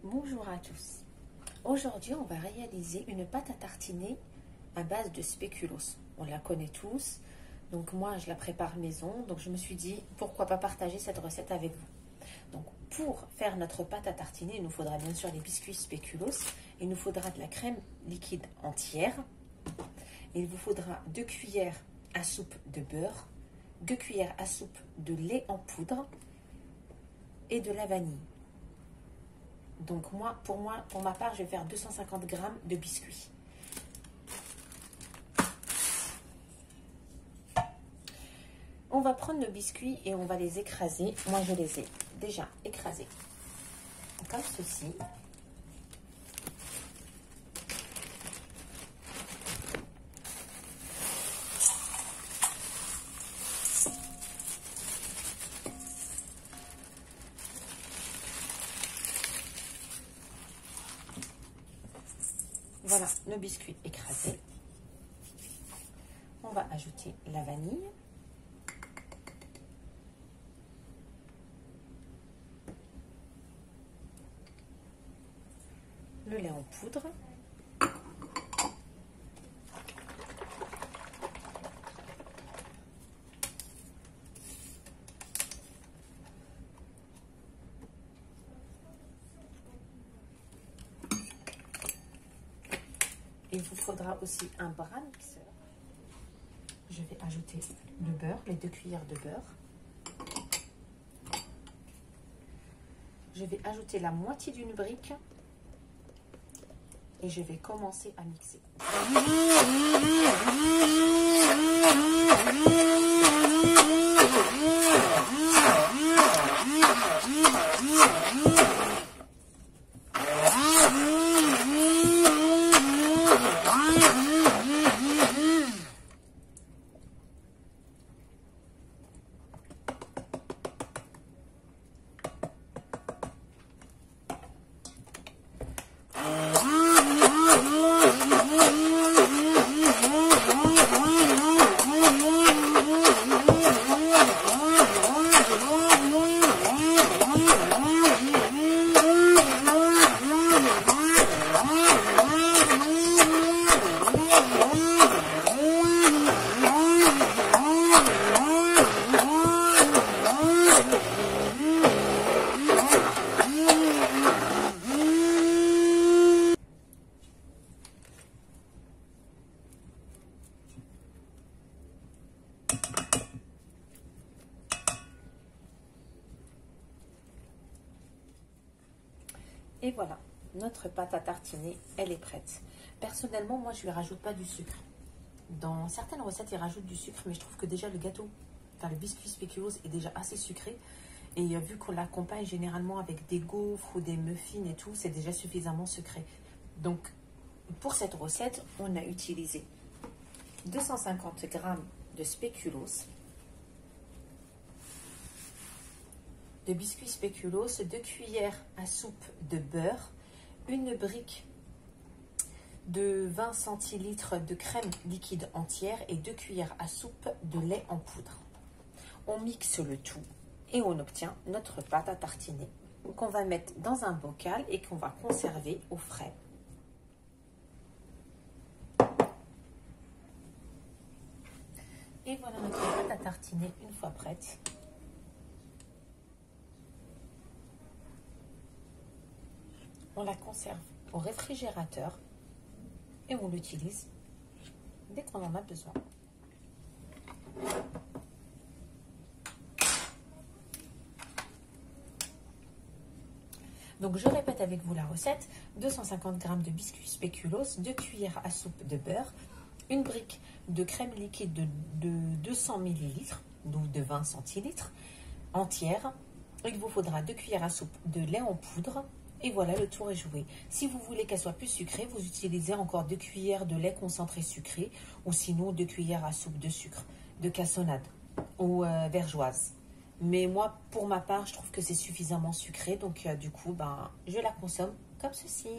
Bonjour à tous. Aujourd'hui, on va réaliser une pâte à tartiner à base de spéculoos. On la connaît tous, donc moi je la prépare maison, donc je me suis dit pourquoi pas partager cette recette avec vous. Donc pour faire notre pâte à tartiner, il nous faudra bien sûr les biscuits spéculoos, il nous faudra de la crème liquide entière, il vous faudra 2 cuillères à soupe de beurre, 2 cuillères à soupe de lait en poudre et de la vanille. Donc pour ma part, je vais faire 250 g de biscuits. On va prendre nos biscuits et on va les écraser. Moi, je les ai déjà écrasés comme ceci. Voilà nos biscuits écrasés. On va ajouter la vanille. Le lait en poudre. Il vous faudra aussi un bras mixeur. Je vais ajouter le beurre, les 2 cuillères de beurre. Je vais ajouter la moitié d'une brique et je vais commencer à mixer. Et voilà, notre pâte à tartiner, elle est prête. Personnellement, moi, je ne lui rajoute pas du sucre. Dans certaines recettes, ils rajoutent du sucre, mais je trouve que déjà le gâteau, enfin le biscuit spéculoos est déjà assez sucré. Et vu qu'on l'accompagne généralement avec des gaufres ou des muffins et tout, c'est déjà suffisamment sucré. Donc, pour cette recette, on a utilisé 250 g de spéculoos, de biscuits spéculoos, 2 cuillères à soupe de beurre, une brique de 20 centilitres de crème liquide entière et 2 cuillères à soupe de lait en poudre. On mixe le tout et on obtient notre pâte à tartiner qu'on va mettre dans un bocal et qu'on va conserver au frais. Et voilà notre pâte à tartiner une fois prête. On la conserve au réfrigérateur et on l'utilise dès qu'on en a besoin. Donc je répète avec vous la recette: 250 g de biscuits spéculoos, 2 cuillères à soupe de beurre, une brique de crème liquide de 200 ml, donc de 20 centilitres, entière. Il vous faudra 2 cuillères à soupe de lait en poudre. Et voilà, le tour est joué. Si vous voulez qu'elle soit plus sucrée, vous utilisez encore 2 cuillères de lait concentré sucré ou sinon 2 cuillères à soupe de sucre, de cassonade ou vergeoise. Mais moi, pour ma part, je trouve que c'est suffisamment sucré. Donc, du coup, je la consomme comme ceci.